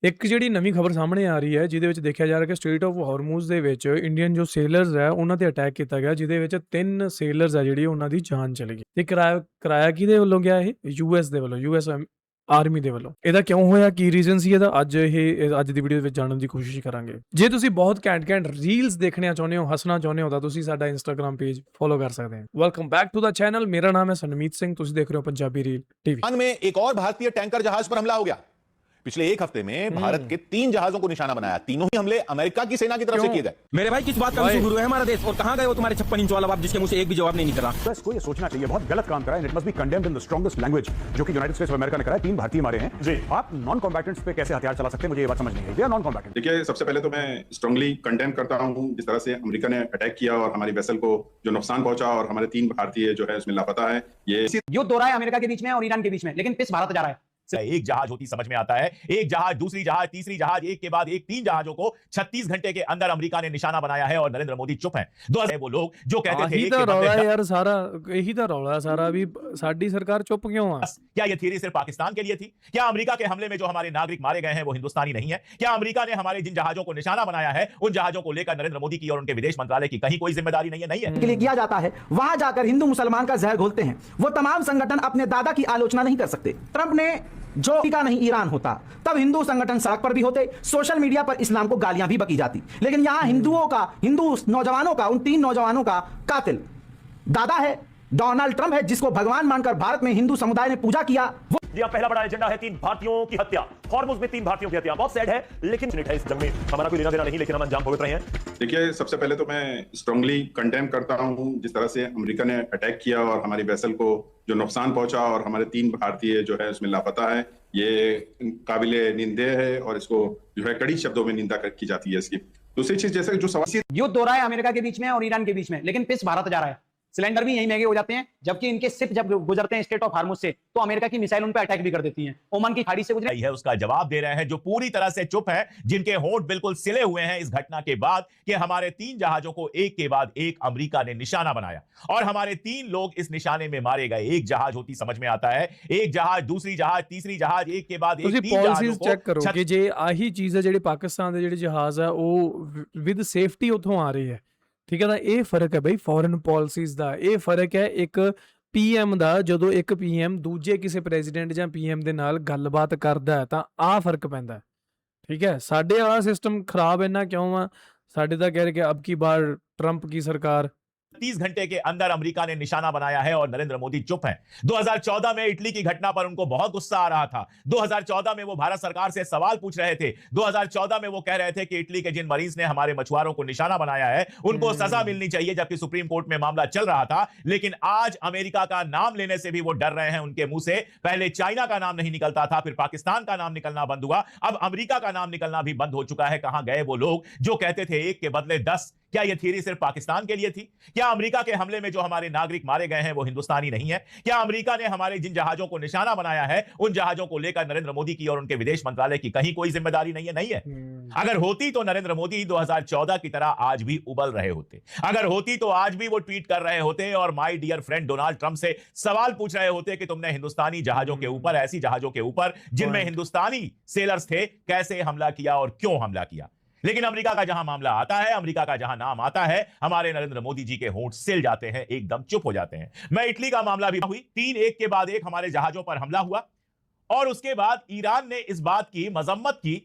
ਇੱਕ ਜਿਹੜੀ ਨਵੀਂ ਖਬਰ ਸਾਹਮਣੇ ਆ ਰਹੀ ਹੈ ਜਿਹਦੇ ਵਿੱਚ ਦੇਖਿਆ ਜਾ ਰਿਹਾ ਕਿ ਸਟ੍ਰੇਟ ਆਫ ਹਾਰਮੂਜ਼ ਦੇ ਵਿੱਚ ਇੰਡੀਅਨ ਜੋ ਸੇਲਰਸ ਹੈ ਉਹਨਾਂ ਤੇ ਅਟੈਕ ਕੀਤਾ ਗਿਆ, ਜਿਹਦੇ ਵਿੱਚ 3 ਸੇਲਰਸ ਆ ਜਿਹੜੀ ਉਹਨਾਂ ਦੀ ਜਾਨ ਚਲੀ ਗਈ। ਤੇ ਕਰਾਇਆ ਕਿਹਦੇ ਵੱਲੋਂ ਗਿਆ? ਇਹ ਯੂਐਸ ਦੇ ਵੱਲੋਂ, ਯੂਐਸ ਆਰਮੀ ਦੇ ਵੱਲੋਂ। ਇਹਦਾ ਕਿਉਂ ਹੋਇਆ, ਕੀ ਰੀਜ਼ਨ ਸੀ ਇਹਦਾ, ਅੱਜ ਦੀ ਵੀਡੀਓ ਵਿੱਚ ਜਾਣਨ ਦੀ ਕੋਸ਼ਿਸ਼ ਕਰਾਂਗੇ। ਜੇ ਤੁਸੀਂ ਬਹੁਤ ਘੈਂਟ ਰੀਲਸ ਦੇਖਣਾ ਚਾਹੁੰਦੇ ਹੋ, ਹੱਸਣਾ ਚਾਹੁੰਦੇ ਹੋ, ਤਾਂ ਤੁਸੀਂ ਸਾਡਾ ਇੰਸਟਾਗ੍ਰam ਪੇਜ ਫੋਲੋ ਕਰ ਸਕਦੇ ਹੋ। Welcome back to the channel. मेरा नाम है सनमीत सिंह, ਤੁਸੀਂ ਦੇਖ ਰਹੇ ਹੋ पंजाबी रील टीवी। में एक और भारतीय टैंकर जहाज पर हमला हो गया। पिछले एक हफ्ते में भारत के 3 जहाजों को निशाना बनाया। तीनों ही हमले अमेरिका की सेना की तरफ से किए गए। मेरे भाई किस बात का शुरू है हमारा देश, और कहां गए वो तुम्हारे 56 इंच वाला बाप जिसके मुंह से एक भी जवाब नहीं निकल रहा। प्रेस को ये सोचना चाहिए बहुत गलत काम करा है, it must be condemned in the strongest language, जो कि यूनाइटेड स्टेट्स ऑफ अमेरिका ने करा है। 3 भारतीय मारे हैं जी। आप नॉन कॉम्बैटेंट्स पे कैसे हथियार चला सकते हैं, मुझे ये बात समझ नहीं आई। They are non combatant. देखिए, सबसे पहले तो मैं स्ट्रांगली कंडेम करता हूं जिस तरह से अमेरिका ने अटैक किया और हमारी वेसल को जो नुकसान पहुंचा और हमारे 3 भारतीय जो है उसमें लापता है। ये युद्ध हो रहा है अमेरिका के बीच में और ईरान के बीच में, लेकिन पिस भारत जा रहा है। एक जहाज होती समझ में आता है, एक जहाज, दूसरी जहाज, तीसरी जहाज, एक के बाद एक 3 जहाजों को 36 घंटे के अंदर अमेरिका ने निशाना बनाया है और नरेंद्र मोदी चुप हैं। वो लोग जो कहते थे ਇਹੀ ਰੌਲਾ ਯਾਰ ਸਾਰਾ, ਇਹੀ ਤਾਂ ਰੌਲਾ ਸਾਰਾ ਵੀ ਸਾਡੀ ਸਰਕਾਰ ਚੁੱਪ ਕਿਉਂ ਆ। क्या ये थियरी सिर्फ पाकिस्तान के लिए थी? क्या अमेरिका के हमले में जो हमारे नागरिक मारे गए हैं वो हिंदुस्तानी नहीं है? क्या अमेरिका ने हमारे जिन जहाजों को निशाना बनाया है उन जहाजों को लेकर नरेंद्र मोदी की और उनके विदेश मंत्रालय की कहीं कोई जिम्मेदारी नहीं है? नहीं है के लिए किया जाता है, वहां जाकर हिंदू मुसलमान का जहर घोलते हैं। वो तमाम संगठन अपने दादा की आलोचना नहीं कर सकते। ट्रंप ने जो अमेरिका नहीं ईरान होता तब हिंदू संगठन सड़क पर भी होते, सोशल मीडिया पर इस्लाम को गालियां भी बकी जाती। लेकिन यहां हिंदू नौजवानों का, उन 3 नौजवानों का कातिल दादा है, डोनाल्ड ट्रंप है, जिसको भगवान मानकर भारत में हिंदू समुदाय ने पूजा किया। यह पहला बड़ा एजेंडा है 3 भारतीयों की हत्या। हॉर्मुज़ में 3 भारतीयों की हत्या बहुत सैड है, लेकिन इस जंग में हमारा कोई लेना देना नहीं, लेकिन हम अंजाम भुगत रहे हैं। देखिए, सबसे पहले तो मैं स्ट्रांगली कंडेम करता हूं जिस तरह से अमेरिका ने अटैक किया और हमारी वेसल को जो नुकसान पहुंचा और हमारे 3 भारतीय जो है उसमें लापता है। ये काबिले निंदे है और इसको जो है कड़ी शब्दों में निंदा की जाती है इसकी। दूसरी चीज, जैसे जो सवाल युद्ध हो रहा है अमेरिका के बीच में और ईरान के बीच में, लेकिन पिस भारत जा रहा है। सिलेंडर भी यही महंगे हो जाते हैं, जबकि इनके शिप जब गुजरते हैं स्ट्रेट ऑफ हार्मुज से तो अमेरिका की मिसाइल उन पर अटैक भी कर देती हैं। ओमान की खाड़ी से गुजरी है, उसका जवाब दे रहे हैं जो पूरी तरह से चुप है, जिनके होंठ बिल्कुल सिले हुए हैं इस घटना के बाद कि हमारे 3 जहाजों को एक के बाद एक अमेरिका ने निशाना बनाया और हमारे 3 लोग इस निशाने में मारे गए। एक जहाज होती समझ में आता है, एक जहाज, दूसरी जहाज, तीसरी जहाज, एक के बाद एक 3 जहाजों को चेक करो कि जे आही चीज है ਜਿਹੜੀ ਪਾਕਿਸਤਾਨ ਦੇ ਜਿਹੜੇ ਜਹਾਜ਼ ਆ ਉਹ ਵਿਦ ਸੇਫਟੀ ਉਥੋਂ ਆ ਰਹੀ ਹੈ। ਠੀਕ ਹੈ, ਤਾਂ ਇਹ ਫਰਕ ਹੈ ਬਈ ਫੋਰਨ ਪਾਲਿਸੀਜ਼ ਦਾ। ਇਹ ਫਰਕ ਹੈ ਇੱਕ ਪੀਐਮ ਦਾ, ਜਦੋਂ ਇੱਕ ਪੀਐਮ ਦੂਜੇ ਕਿਸੇ ਪ੍ਰੈਜ਼ੀਡੈਂਟ ਜਾਂ ਪੀਐਮ ਦੇ ਨਾਲ ਗੱਲਬਾਤ ਕਰਦਾ ਤਾਂ ਆਹ ਫਰਕ ਪੈਂਦਾ। ਠੀਕ ਹੈ, ਸਾਡੇ ਵਾਲਾ ਸਿਸਟਮ ਖਰਾਬ ਇੰਨਾ ਕਿਉਂ ਆ? ਸਾਡੇ ਤਾਂ ਕਹਿ ਰਹੇ ਕਿ ਅਬ ਕੀ ਬਾਰ ट्रंप की सरकार 30 घंटे के अंदर अमेरिका ने निशाना बनाया है और नरेंद्र मोदी चुप हैं। 2014 में इटली की घटना पर उनको बहुत गुस्सा आ रहा था। 2014 में वो भारत सरकार से सवाल पूछ रहे थे। 2014 में वो कह रहे थे कि इटली के जिन मरीज ने हमारे मछुआरों को निशाना बनाया है उनको सजा मिलनी चाहिए, जबकि सुप्रीम कोर्ट में मामला चल रहा था। लेकिन आज अमेरिका का नाम लेने से भी वो डर रहे हैं। उनके मुंह से पहले चाइना का नाम नहीं निकलता था, फिर पाकिस्तान का नाम निकलना बंद हुआ, अब अमेरिका का नाम निकलना भी बंद हो चुका है। कहां गए वो लोग जो कहते थे 1 के बदले 10? क्या यह थियरी सिर्फ पाकिस्तान के लिए थी? क्या अमेरिका के हमले में जो हमारे नागरिक मारे गए हैं वो हिंदुस्तानी नहीं है? क्या अमेरिका ने हमारे जिन जहाजों को निशाना बनाया है उन जहाजों को लेकर नरेंद्र मोदी की और उनके विदेश मंत्रालय की कहीं कोई जिम्मेदारी नहीं है? नहीं है। अगर होती तो नरेंद्र मोदी 2014 की तरह आज भी उबल रहे होते। अगर होती तो आज भी वो ट्वीट कर रहे होते और my dear friend Donald Trump से सवाल पूछ रहे होते कि तुमने हिंदुस्तानी जहाजों के ऊपर, ऐसी जहाजों के ऊपर जिनमें हिंदुस्तानी सेलर्स थे, कैसे हमला किया और क्यों हमला किया। लेकिन अमेरिका का जहां मामला आता है, अमेरिका का जहां नाम आता है, हमारे नरेंद्र मोदी जी के होंठ सिल जाते हैं, एकदम चुप हो जाते हैं। मैं इटली का मामला भी हुई, 3 एक के बाद एक हमारे जहाजों पर हमला हुआ और उसके बाद ईरान ने इस बात की मजम्मत की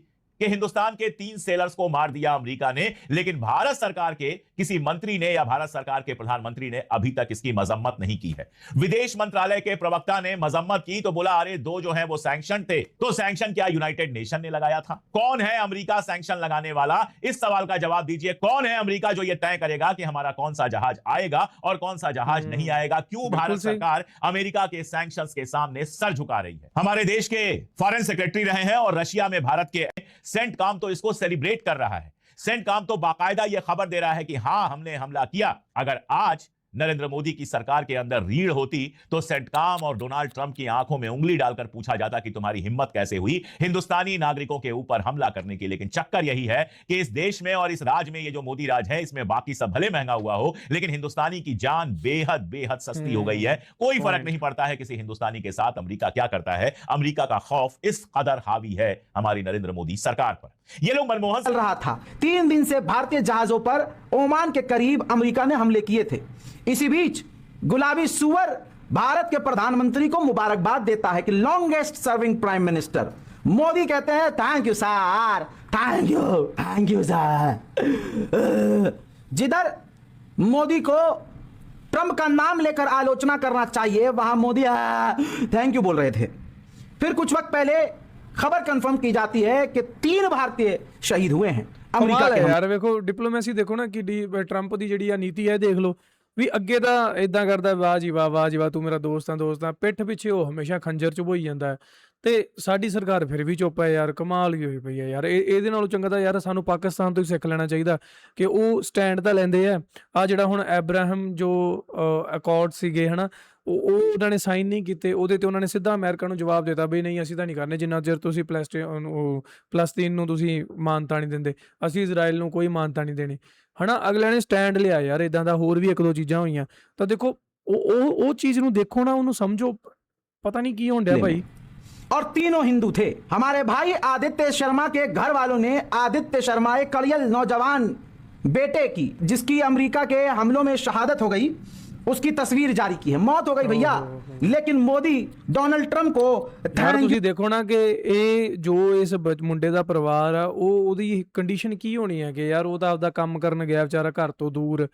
कि हिंदुस्तान के 3 सेलर्स को मार दिया अमेरिका ने, लेकिन भारत सरकार के किसी मंत्री ने या भारत सरकार के प्रधानमंत्री ने अभी तक इसकी मजम्मत नहीं की है। विदेश मंत्रालय के प्रवक्ता ने मजम्मत की तो बोला अरे 2 जो है वो सैंक्शन थे। तो सैंक्शन क्या यूनाइटेड नेशन ने लगाया था? कौन है अमेरिका सैंक्शन लगाने वाला? इस सवाल का जवाब दीजिए। कौन है अमेरिका जो ये तय करेगा कि हमारा कौन सा जहाज आएगा और कौन सा जहाज नहीं आएगा? क्यों भारत सरकार अमेरिका के सैंक्शंस के सामने सर झुका रही है? हमारे देश के फॉरेन सेक्रेटरी रहे हैं और रशिया में भारत के सेंट काम तो इसको सेलिब्रेट कर रहा है। सेंट काम तो बाकायदा यह खबर दे रहा है कि हां, हमने हमला किया। अगर आज नरेंद्र मोदी की सरकार के अंदर रीढ़ होती तो सेंटकॉम और डोनाल्ड ट्रंप की आंखों में उंगली डालकर पूछा जाता कि तुम्हारी हिम्मत कैसे हुई हिंदुस्तानी नागरिकों के ऊपर हमला करने की। लेकिन चक्कर यही है कि इस देश में और इस राज में, ये जो मोदी राज है, इसमें बाकी सब भले महंगा हुआ हो, लेकिन हिंदुस्तानी की जान बेहद बेहद सस्ती हो गई है। कोई फर्क नहीं पड़ता है किसी हिंदुस्तानी के साथ अमेरिका क्या करता है। अमेरिका का खौफ इस कदर हावी है हमारी नरेंद्र मोदी सरकार पर। ये लोग मनमोहन चल रहा था। 3 दिन से भारतीय जहाजों पर ओमान के करीब अमेरिका ने हमले किए थे। इसी बीच गुलाबी सुअर भारत के प्रधानमंत्री को मुबारकबाद देता है कि longest serving prime minister. Modi कहते हैं thank you sir, thank you sir. जिधर मोदी को ट्रंप का नाम लेकर आलोचना करना चाहिए, वहां मोदी थैंक यू बोल रहे थे। फिर कुछ वक्त पहले खबर कंफर्म की जाती है कि 3 भारतीय शहीद हुए हैं अमेरिका ਕਮਾਲ के ਹੈ ਯਾਰ। ਵੇਖੋ ਡਿਪਲੋਮੇਸੀ ਦੇਖੋ ਨਾ ਕਿ ਟਰੰਪ ਦੀ ਜਿਹੜੀ ਆ ਨੀਤੀ ਹੈ, ਦੇਖ ਲਓ ਵੀ ਅੱਗੇ ਤਾਂ ਇਦਾਂ ਕਰਦਾ ਵਾਹ ਜੀ ਵਾਹ ਤੂੰ ਮੇਰਾ ਦੋਸਤ ਆ, ਪਿੱਠ ਪਿੱਛੇ ਉਹ ਹਮੇਸ਼ਾ ਖੰਜਰ ਚੁਭੋਈ ਜਾਂਦਾ ਹੈ। ਤੇ ਸਾਡੀ ਸਰਕਾਰ ਫਿਰ ਵੀ ਚੁੱਪ ਹੈ ਯਾਰ। ਕਮਾਲ ਹੀ ਹੋਈ ਪਈ ਹੈ ਯਾਰ। ਇਹਦੇ ਨਾਲੋਂ ਚੰਗਾ ਤਾਂ ਯਾਰ ਸਾਨੂੰ ਪਾਕਿਸਤਾਨ ਤੋਂ ਹੀ ਸਿੱਖ ਲੈਣਾ ਚਾਹੀਦਾ ਕਿ ਉਹ ਸਟੈਂਡ ਤਾਂ ਲੈਂਦੇ ਆ ਜਿਹੜਾ ਹੁਣ ਐਬਰਾਹਮ ਜੋ ਅਕੋਰਡ ਸੀਗੇ ਹਨਾ, ਉਹ ਉਹਨਾਂ ਨੇ ਸਾਈਨ ਨਹੀਂ ਕੀਤੇ, ਉਹਦੇ ਤੇ ਉਹਨਾਂ ਨੇ ਸਿੱਧਾ ਅਮਰੀਕਾ ਨੂੰ ਜਵਾਬ ਦਿੱਤਾ ਵੀ ਨਹੀਂ ਅਸੀਂ ਤਾਂ ਨਹੀਂ ਕਰਨੇ ਜਿੰਨਾ ਚਿਰ ਤੁਸੀਂ ਫਲਸਤੀਨ ਨੂੰ ਤੁਸੀਂ ਮਾਨਤਾ ਨਹੀਂ ਦਿੰਦੇ, ਅਸੀਂ ਇਜ਼ਰਾਈਲ ਨੂੰ ਕੋਈ ਮਾਨਤਾ ਨਹੀਂ ਦੇਣੀ ਹਨਾ। ਅਗਲਿਆਂ ਨੇ ਸਟੈਂਡ ਲਿਆ ਯਾਰ। ਇਦਾਂ ਦਾ ਹੋਰ ਵੀ 1-2 ਚੀਜ਼ਾਂ ਹੋਈਆਂ ਤਾਂ ਦੇਖੋ ਉਹ ਚੀਜ਼ ਨੂੰ ਦੇਖੋ ਨਾ, ਉਹਨੂੰ ਸਮਝੋ। ਪਤਾ ਨਹੀਂ ਕੀ ਹੋਣ ਡਿਆ ਭਾਈ। और तीनों हिंदू थे। हमारे भाई आदित्य शर्मा के घर वालों ने आदित्य शर्मा एक कड़ियल नौजवान बेटे की, जिसकी अमेरिका के हमलों में शहादत हो गई, उसकी तस्वीर जारी की है। मौत हो गई भैया, लेकिन मोदी डोनाल्ड ट्रंप को ਯਾਰ ਤੁਸੀਂ ਦੇਖੋ ਨਾ ਕਿ ਇਹ ਜੋ ਇਸ ਮੁੰਡੇ ਦਾ ਪਰਿਵਾਰ ਆ, ਉਹਦੀ ਕੰਡੀਸ਼ਨ ਕੀ ਹੋਣੀ ਹੈ ਕਿ ਯਾਰ ਉਹ ਤਾਂ ਆਪਦਾ ਕੰਮ ਕਰਨ ਗਿਆ ਵਿਚਾਰਾ ਘਰ ਤੋਂ ਦੂਰ,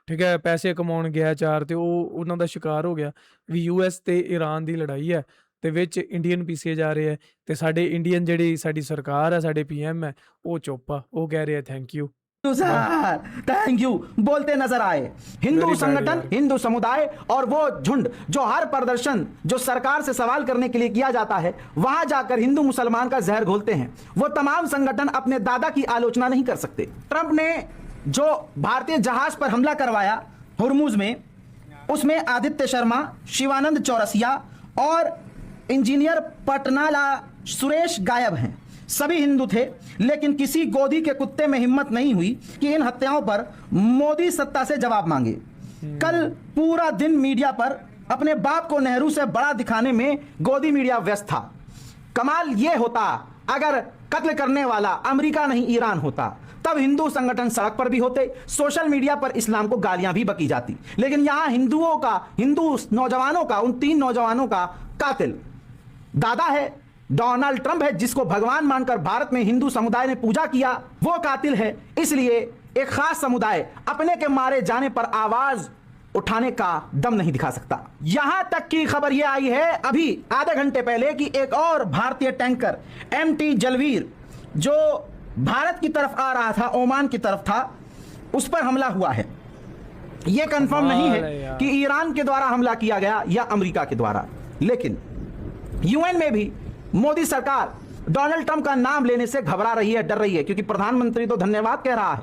ਠੀਕ ਹੈ, ਪੈਸੇ ਕਮਾਉਣ ਗਿਆ ਚਾਰ, ਤੇ ਉਹਨਾਂ ਦਾ ਸ਼ਿਕਾਰ ਹੋ ਗਿਆ ਵੀ US ਤੇ ਈਰਾਨ ਦੀ ਲੜਾਈ ਹੈ ਤੇ ਵਿੱਚ ਇੰਡੀਅਨ ਪੀਸੇ ਜਾ ਰਹੇ ਹੈ ਤੇ ਸਾਡੇ ਇੰਡੀਅਨ ਜਿਹੜੀ ਸਾਡੀ ਸਰਕਾਰ ਹੈ, ਸਾਡੇ PM ਹੈ, ਉਹ ਚੁੱਪ ਆ, ਉਹ ਕਹਿ ਰਹੇ thank you sir thank you बोलते नजर आए। हिंदू संगठन, हिंदू समुदाय और वो झुंड जो हर प्रदर्शन जो सरकार से सवाल करने के लिए किया जाता है, वहां जाकर हिंदू मुसलमान का जहर घोलते हैं। वो तमाम संगठन अपने दादा की आलोचना नहीं कर सकते। ट्रंप ने जो भारतीय जहाज पर हमला करवाया हुर्मुज में, उसमें आदित्य शर्मा, शिवानंद चौरसिया और इंजीनियर पटनाला सुरेश गायब हैं। सभी हिंदू थे, लेकिन किसी गोदी के कुत्ते में हिम्मत नहीं हुई कि इन हत्याओं पर मोदी सत्ता से जवाब मांगे। कल पूरा दिन मीडिया पर अपने बाप को नेहरू से बड़ा दिखाने में गोदी मीडिया व्यस्त था। कमाल यह होता अगर कत्ल करने वाला अमेरिका नहीं ईरान होता, तब हिंदू संगठन सड़क पर भी होते, सोशल मीडिया पर इस्लाम को गालियां भी बकी जाती। लेकिन यहां हिंदुओं का, हिंदू नौजवानों का, उन 3 नौजवानों का कातिल दादा है, डोनाल्ड ट्रंप है, जिसको भगवान मानकर भारत में हिंदू समुदाय ने पूजा किया, वो कातिल है। इसलिए एक खास समुदाय अपने के मारे जाने पर आवाज उठाने का दम नहीं दिखा सकता। यहां तक की खबर यह आई है अभी आधे घंटे पहले कि एक और भारतीय टैंकर MT जलवीर जो भारत की तरफ आ रहा था, ओमान की तरफ था, उस पर हमला हुआ है। यह कंफर्म नहीं है कि ईरान के द्वारा हमला किया गया या अमेरिका के द्वारा, लेकिन UN में भी मोदी सरकार डोनाल्ड ट्रंप का नाम लेने से घबरा रही है, डर रही है, क्योंकि प्रधानमंत्री तो धन्यवाद कह रहा है।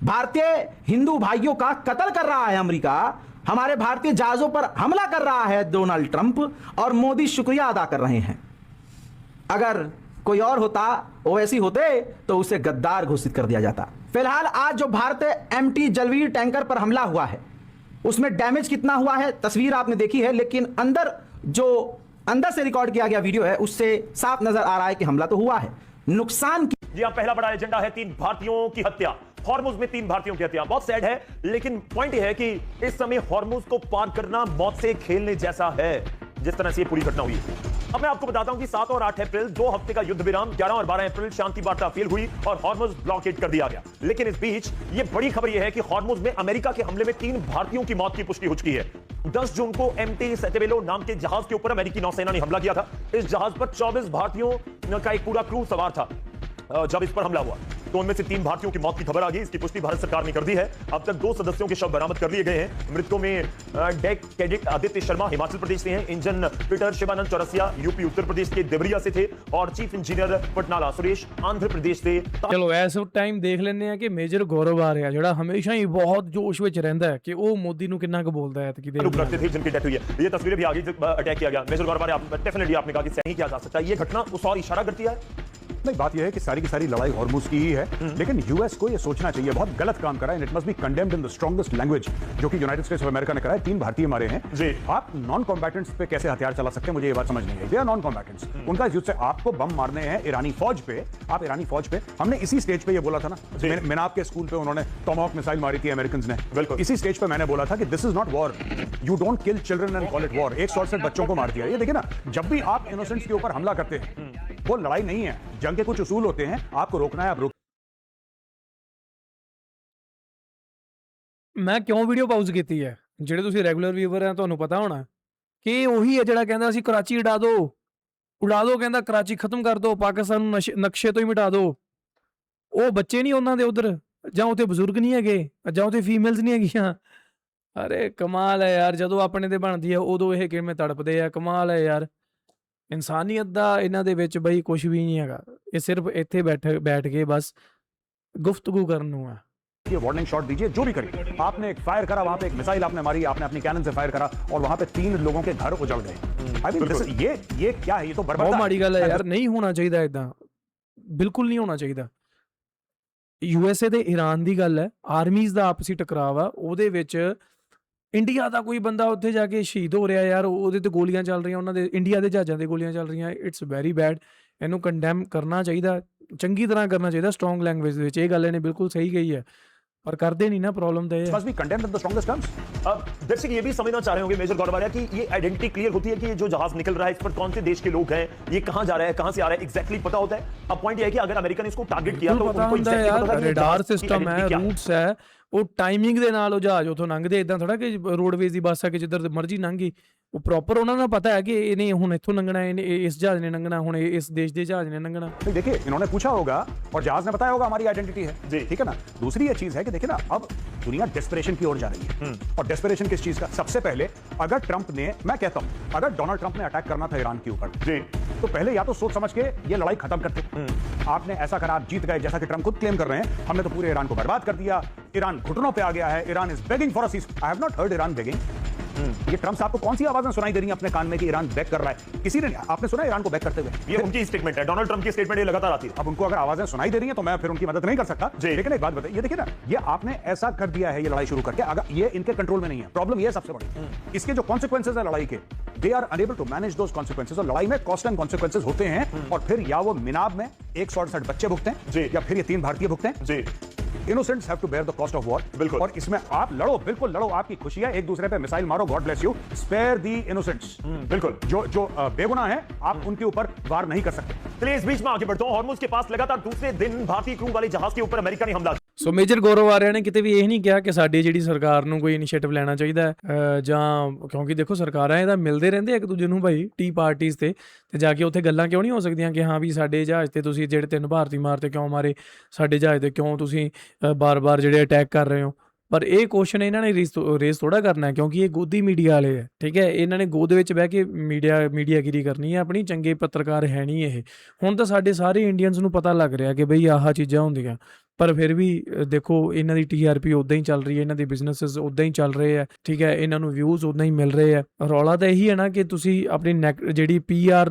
भारतीय हिंदू भाइयों का कत्ल कर रहा है अमेरिका, हमारे भारतीय जहाजों पर हमला कर रहा है डोनाल्ड ट्रंप, और मोदी शुक्रिया अदा कर रहे हैं। अगर कोई और होता, ओवैसी होते, तो उसे गद्दार घोषित कर दिया जाता। फिलहाल आज जो भारतीय MT जलवीर टैंकर पर हमला हुआ है, उसमें डैमेज कितना हुआ है तस्वीर आपने देखी है, लेकिन अंदर से रिकॉर्ड किया गया वीडियो है, उससे साफ नजर आ रहा है कि हमला तो हुआ है। नुकसान जी हाँ, पहला बड़ा एजेंडा है 3 भारतीयों की हत्या। हॉर्मुज में 3 भारतीयों की हत्या बहुत सैड है, लेकिन पॉइंट यह है कि इस समय हॉर्मुज को पार करना मौत से खेलने जैसा है, जिस तरह से ये पूरी घटना हुई। अब मैं आपको बताता हूं कि 7 और 8 अप्रैल 2 हफ्ते का युद्ध विराम, 11 और 12 अप्रैल शांति वार्ता फेल हुई और हॉर्मुज ब्लॉकेड कर दिया गया। लेकिन इस बीच ये बड़ी खबर यह है कि हॉर्मुज में अमेरिका के हमले में 3 भारतीयों की मौत की पुष्टि हो चुकी है। 10 जून को MT सेटेबेलो नाम के जहाज के ऊपर अमेरिकी नौसेना ने हमला किया था। इस जहाज पर 24 भारतीयों का एक पूरा क्रू सवार था जब इस पर हमला हुआ। तो उनमें से 3 भारतीयों की मौत की खबर आ गई। इसकी पुष्टि भारत सरकार ने कर दी है। अब तक 2 सदस्यों के शव बरामद कर लिए गए हैं। मृतकों में डेक कैडेट आदित्य शर्मा हिमाचल प्रदेश से हैं, engine fitter Shivanand Chaurasia UP Uttar Pradesh के देवरिया से थे और चीफ इंजीनियर पटनाला सुरेश आंध्र प्रदेश से। ਚਲੋ ਇਸ ਟਾਈਮ ਦੇਖ ਲੈਂਦੇ ਆ ਕਿ ਮੇਜਰ ਗੌਰਵ ਆ ਰਿਹਾ ਜਿਹੜਾ ਹਮੇਸ਼ਾ ਹੀ ਬਹੁਤ ਜੋਸ਼ ਵਿੱਚ ਰਹਿੰਦਾ ਹੈ कि ਉਹ ਮੋਦੀ ਨੂੰ ਕਿੰਨਾ ਕੁ ਬੋਲਦਾ ਹੈ ਤੇ आरोप रखते थे जिनकी डेथ हुई है। ये तस्वीरें भी आ गई जब अटैक किया गया। मेजर गौरव डेफिनेटली आपने कहा कि सही किया जा सकता है। ये घटना उस और इशारा करती है। नहीं, बात यह है कि सारी की सारी लड़ाई हॉर्मुज की ही है, लेकिन यूएस को यह सोचना चाहिए बहुत गलत काम करा है, and it must be condemned in the strongest language, जो कि यूनाइटेड स्टेट्स ऑफ अमेरिका ने करा है। 3 भारतीय मारे हैं जी। आप नॉन कॉम्बैटेंट्स पे कैसे हथियार चला सकते हैं, मुझे ये बात समझ नहीं आई। दे आर नॉन कॉम्बैटेंट्स, उनका युद्ध से आपको बम मारने हैं ईरानी फौज पे। आप ईरानी फौज पे, हमने इसी स्टेज पे ये बोला था ना, मैंने आपके स्कूल पे उन्होंने टॉमहॉक मिसाइल मारी थी अमेरिकन ने, बिल्कुल इसी स्टेज पे मैंने बोला था कि this is not war, you don't kill children and call it war. 168 बच्चों को मार दिया। ये देखिए ना, जब भी आप इनोसेंट्स के ऊपर हमला करते हैं, वो लड़ाई नहीं है, जंग के कुछ उसूल होते हैं, आपको रोकना है, आप रोक। ਮੈਂ ਕਿਉਂ ਵੀਡੀਓ ਪਾਉਜ਼ ਕੀਤੀ ਹੈ, ਜਿਹੜੇ ਤੁਸੀਂ ਰੈਗੂਲਰ ਵੀਵਰ ਆ ਤੁਹਾਨੂੰ ਪਤਾ ਹੋਣਾ ਕਿ ਉਹੀ ਹੈ ਜਿਹੜਾ ਕਹਿੰਦਾ ਅਸੀਂ ਕਰਾਚੀ ਉਡਾ ਦਿਓ ਕਹਿੰਦਾ ਕਰਾਚੀ ਖਤਮ ਕਰ ਦਿਓ, ਪਾਕਿਸਤਾਨ ਨੂੰ ਨਕਸ਼ੇ ਤੋਂ ਹੀ ਮਿਟਾ ਦਿਓ। ਉਹ ਬੱਚੇ ਨਹੀਂ ਉਹਨਾਂ ਦੇ ਉਧਰ, ਜਾਂ ਉੱਥੇ ਬਜ਼ੁਰਗ ਨਹੀਂ ਹੈਗੇ, ਜਾਂ ਉੱਥੇ ਫੀਮੇਲਸ ਨਹੀਂ ਹੈਗੀਆਂ। ਅਰੇ ਕਮਾਲ ਹੈ ਯਾਰ, ਜਦੋਂ ਆਪਣੇ ਤੇ ਬਣਦੀ ਹੈ ਉਦੋਂ ਇਹ ਕਿਵੇਂ ਤੜਪਦੇ ਆ। ਕਮਾਲ ਹੈ ਯਾਰ, ਇਨਸਾਨੀਅਤ ਦਾ ਇਹਨਾਂ ਦੇ ਵਿੱਚ ਬਈ ਕੁਝ ਵੀ ਨਹੀਂ ਹੈਗਾ। ਇਹ ਸਿਰਫ ਇੱਥੇ ਬੈਠ ਕੇ ਬਸ ਗੁਫ਼ਤਗੂ ਕਰਨ ਨੂੰ ਹੈ। ये वार्निंग शॉट दीजिए, जो भी करिए। आपने एक फायर करा, वहां पे एक मिसाइल आपने मारी, आपने अपनी कैनन से फायर करा और वहां पे 3 लोगों के घर उजड़ गए। आई मीन ये क्या है, ये तो ਬਹੁਤ बर्बाद ਮਾੜੀ ਗੱਲ ਹੈ ਯਾਰ, ਨਹੀਂ ਹੋਣਾ ਚਾਹੀਦਾ ਇਦਾਂ, ਬਿਲਕੁਲ ਨਹੀਂ ਹੋਣਾ ਚਾਹੀਦਾ। ਯੂਐਸਏ ਤੇ ਈਰਾਨ ਦੀ ਗੱਲ ਹੈ, ਆਰਮੀਜ਼ ਦਾ ਆਪਸੀ ਟਕਰਾਵ ਆ, ਉਹਦੇ ਵਿੱਚ ਇੰਡੀਆ ਦਾ ਕੋਈ ਬੰਦਾ ਉੱਥੇ ਜਾ ਕੇ ਸ਼ਹੀਦ ਹੋ ਰਿਹਾ ਯਾਰ, ਉਹਦੇ ਤੇ ਗੋਲੀਆਂ ਚੱਲ ਰਹੀਆਂ, ਉਹਨਾਂ ਦੇ ਇੰਡੀਆ ਦੇ ਜਹਾਜ਼ਾਂ ਤੇ ਗੋਲੀਆਂ ਚੱਲ ਰਹੀਆਂ। It's very bad. ਇਹਨੂੰ ਕੰਡੈਮ ਕਰਨਾ ਚਾਹੀਦਾ, ਚੰਗੀ ਤਰ੍ਹਾਂ ਕਰਨਾ ਚਾਹੀਦਾ, ਸਟਰੋਂਗ ਲੈਂਗੁਏਜ ਦੇ ਵਿੱਚ। ਇਹ ਗੱਲ ਇਹਨੇ ਬਿਲਕੁਲ ਸਹੀ ਕਹੀ ਹੈ, पर करते नहीं ना, प्रॉब्लम तो ये must be condemned in the strongest terms। अब दर्शक ये भी समझना चाह रहे होंगे मेजर गौरव कि ये आइडेंटिटी क्लियर होती है कि ये जो जहाज निकल रहा है इस पर कौन से देश के लोग हैं, ये कहां जा रहा है, कहां से आ रहा है, एग्जैक्टली पता होता है। अब पॉइंट ये है कि अगर अमेरिका ने इसको टारगेट किया तो पता उनको होता है एग्जैक्टली पता यार, था कि रेडार जहाज की सिस्टम है, आइडेंटिटी क्या रूट्स है, ਉਹ ਟਾਈਮਿੰਗ ਦੇ ਨਾਲ ਉਹ ਜਹਾਜ਼ ਉਥੋਂ ਲੰਘਦੇ, ਇਦਾਂ ਥੋੜਾ ਕਿ ਰੋਡਵੇਜ਼ ਦੀ ਬੱਸ ਆ ਕਿ ਜਿੱਧਰ ਮਰਜ਼ੀ ਲੰਘੀ। ਉਹ ਪ੍ਰੋਪਰ ਉਹਨਾਂ ਨੂੰ ਪਤਾ ਹੈ कि ਇਹਨੇ ਹੁਣ ਇੱਥੋਂ ਲੰਘਣਾ, ਇਹਨੇ इस जहाज ने लंघना, ਹੁਣ इस देश के जहाज ने लंघना। नहीं, देखिए इन्होंने पूछा होगा और जहाज ने बताया होगा हमारी आइडेंटिटी है जी, ठीक है ना। दूसरी ये चीज है कि देखिए ना, अब दुनिया डेस्परेशन की ओर जा रही है, और डेस्परेशन किस चीज का? सबसे पहले अगर ट्रंप ने, मैं कहता हूं, अगर डोनाल्ड ट्रंप ने अटैक करना था ईरान के ऊपर जी, तो पहले या तो सोच समझ के ये लड़ाई खत्म करते। आपने ऐसा करा, आप जीत गए, जैसा कि ट्रंप खुद क्लेम कर रहे हैं, हमने तो पूरे ईरान को बर्बाद कर दिया, ईरान घुटनों पे आ गया है, Iran is begging for a cease. I have not heard Iran begging. ये ट्रंप साहब को कौन सी आवाजें सुनाई दे रही हैं अपने कान में कि ईरान बैक कर रहा है? किसी ने, आपने सुना ईरान को बैक करते हुए? ये उनकी स्टेटमेंट है, डोनाल्ड ट्रंप की स्टेटमेंट ये लगातार आती है। अब उनको अगर आवाजें सुनाई दे रही हैं तो मैं फिर उनकी मदद नहीं कर सकता, लेकिन एक बात बताइए, ये देखिए ना, ये आपने ऐसा कर दिया है ये लड़ाई शुरू करके, अगर ये इनके कंट्रोल में नहीं है। प्रॉब्लम ये है सबसे बड़ी, इसके जो कॉन्सिक्वेंसेज है लड़ाई के, they are unable to manage those consequences. और लड़ाई में कॉस्ट एंड कॉन्सिक्वेंसेज होते हैं, और फिर या वो मिनाब में 168 बच्चे भुगते हैं, या फिर ये 3 भारतीय भुगते हैं जी। Innocents have to bear the cost of war. बिल्कुल, और इसमें आप लड़ो, बिल्कुल लड़ो, आपकी खुशी है, एक दूसरे पे मिसाइल मारो, god bless you, spare the innocents. बिल्कुल, जो बेगुनाह है आप उनके ऊपर वार नहीं कर सकते। चलिए इस बीच में आगे बढ़ता हूं। हॉर्मुज के पास लगातार दूसरे दिन भारतीय क्रू वाले जहाज के ऊपर अमेरिका ने हमला। ਸੋ ਮੇਜਰ ਗੌਰਵ ਆਰਿਆ ਨੇ ਕਿਤੇ ਵੀ ਇਹ ਨਹੀਂ ਕਿਹਾ ਕਿ ਸਾਡੀ ਜਿਹੜੀ ਸਰਕਾਰ ਨੂੰ ਕੋਈ ਇਨੀਸ਼ੀਏਟਿਵ ਲੈਣਾ ਚਾਹੀਦਾ ਹੈ, ਜਾਂ ਕਿਉਂਕਿ ਦੇਖੋ ਸਰਕਾਰਾਂ ਇਹਦਾ ਮਿਲਦੇ ਰਹਿੰਦੇ ਇੱਕ ਦੂਜੇ ਨੂੰ ਭਾਈ ਟੀ ਪਾਰਟੀਜ਼ ਤੇ ਜਾ ਕੇ ਉੱਥੇ ਗੱਲਾਂ ਕਿਉਂ ਨਹੀਂ ਹੋ ਸਕਦੀਆਂ ਕਿ ਹਾਂ ਵੀ ਸਾਡੇ ਜਹਾਜ਼ ਤੇ ਤੁਸੀਂ ਜਿਹੜੇ 3 ਭਾਰਤੀ ਮਾਰਤੇ ਕਿਉਂ ਮਾਰੇ, ਸਾਡੇ ਜਹਾਜ਼ ਤੇ ਕਿਉਂ ਤੁਸੀਂ ਬਾਰ-ਬਾਰ ਜਿਹੜੇ ਅਟੈਕ ਕਰ ਰਹੇ ਹੋ। ਪਰ ਇਹ ਕੁਐਸਚਨ ਇਹਨਾਂ ਨੇ ਰੇਜ਼ ਥੋੜਾ ਕਰਨਾ ਹੈ, ਕਿਉਂਕਿ ਇਹ ਗੋਦੀ ਮੀਡੀਆ ਵਾਲੇ ਹੈ, ਠੀਕ ਹੈ। ਇਹਨਾਂ ਨੇ ਗੋਦ ਵਿੱਚ ਬਹਿ ਕੇ ਮੀਡੀਆਗਿਰੀ ਕਰਨੀ ਹੈ ਆਪਣੀ, ਚੰਗੇ ਪੱਤਰਕਾਰ ਹੈ ਨਹੀਂ ਇਹ। ਹੁਣ ਤਾਂ ਸਾਡੇ ਸਾਰੇ ਇੰਡੀਅਨਸ ਨੂੰ ਪਤਾ ਲੱਗ ਰਿਹਾ ਕਿ ਬਈ ਆਹ ਚੀਜ਼ਾਂ ਹੁੰਦੀਆਂ, ਪਰ ਫਿਰ ਵੀ ਦੇਖੋ ਇਹਨਾਂ ਦੀ TRP ਉੱਦਾਂ ਹੀ ਚੱਲ ਰਹੀ ਹੈ, ਇਹਨਾਂ ਦੇ ਬਿਜ਼ਨੈਸਿਸ ਉੱਦਾਂ ਹੀ ਚੱਲ ਰਹੇ ਹੈ, ਠੀਕ ਹੈ। ਇਹਨਾਂ ਨੂੰ ਵਿਊਜ਼ ਉੱਦਾਂ ਹੀ ਮਿਲ ਰਹੇ ਹੈ। ਰੌਲਾ ਤਾਂ ਇਹੀ ਹੈ ਨਾ ਕਿ ਤੁਸੀਂ ਆਪਣੀ ਜਿਹੜੀ PR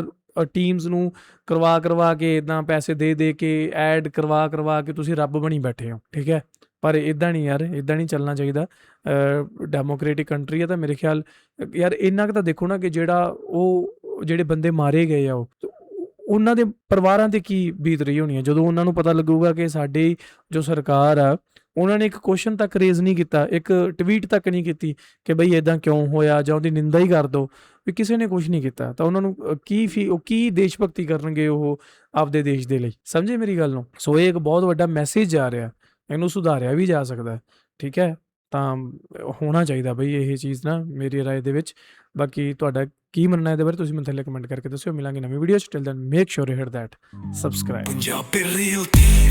ਟੀਮਸ ਨੂੰ ਕਰਵਾ ਕੇ ਇੱਦਾਂ ਪੈਸੇ ਦੇ ਕੇ ਐਡ ਕਰਵਾ ਕੇ ਤੁਸੀਂ ਰੱਬ ਬਣੀ ਬੈਠੇ ਹੋ, ਠੀਕ ਹੈ। ਪਰ ਇੱਦਾਂ ਨਹੀਂ ਯਾਰ, ਇੱਦਾਂ ਨਹੀਂ ਚੱਲਣਾ ਚਾਹੀਦਾ। ਡੈਮੋਕ੍ਰੇਟਿਕ ਕੰਟਰੀ ਹੈ ਤਾਂ ਮੇਰੇ ਖਿਆਲ ਯਾਰ ਇੰਨਾ ਕੁ ਤਾਂ ਦੇਖੋ ਨਾ ਕਿ ਜਿਹੜੇ ਬੰਦੇ ਮਾਰੇ ਗਏ ਆ ਉਹਨਾਂ ਦੇ ਪਰਿਵਾਰਾਂ 'ਤੇ ਕੀ ਬੀਤ ਰਹੀ ਹੋਣੀ ਹੈ ਜਦੋਂ ਉਹਨਾਂ ਨੂੰ ਪਤਾ ਲੱਗੂਗਾ ਕਿ ਸਾਡੀ ਜੋ ਸਰਕਾਰ ਆ ਉਹਨਾਂ ਨੇ ਇੱਕ ਕੁਐਸਚਨ ਤੱਕ ਰੇਜ਼ ਨਹੀਂ ਕੀਤਾ, ਇੱਕ ਟਵੀਟ ਤੱਕ ਨਹੀਂ ਕੀਤੀ ਕਿ ਬਈ ਇੱਦਾਂ ਕਿਉਂ ਹੋਇਆ, ਜਾਂ ਉਹਦੀ ਨਿੰਦਾ ਹੀ ਕਰ ਦਿਓ, ਵੀ ਕਿਸੇ ਨੇ ਕੁਛ ਨਹੀਂ ਕੀਤਾ। ਤਾਂ ਉਹਨਾਂ ਨੂੰ ਕੀ ਦੇਸ਼ ਭਗਤੀ ਕਰਨਗੇ ਉਹ ਆਪਦੇ ਦੇਸ਼ ਦੇ ਲਈ? ਸਮਝੇ ਮੇਰੀ ਗੱਲ ਨੂੰ? ਸੋ ਇਹ ਇੱਕ ਬਹੁਤ ਵੱਡਾ ਮੈਸੇਜ ਜਾ ਰਿਹਾ, ਇਹਨੂੰ ਸੁਧਾਰਿਆ ਵੀ ਜਾ ਸਕਦਾ, ਠੀਕ ਹੈ। ਤਾਂ ਹੋਣਾ ਚਾਹੀਦਾ ਬਈ ਇਹ ਚੀਜ਼ ਨਾ, ਮੇਰੀ ਰਾਏ ਦੇ ਵਿੱਚ। ਬਾਕੀ ਤੁਹਾਡਾ ਕੀ ਮੰਨਣਾ ਇਹਦੇ ਬਾਰੇ ਤੁਸੀਂ ਮੈਨੂੰ ਥੱਲੇ ਕਮੈਂਟ ਕਰਕੇ ਦੱਸਿਓ। ਮਿਲਾਂਗੇ ਨਵੀਂ ਵੀਡੀਓ 'ਚ। Till then make sure you hit that subscribe. Punjabi real TV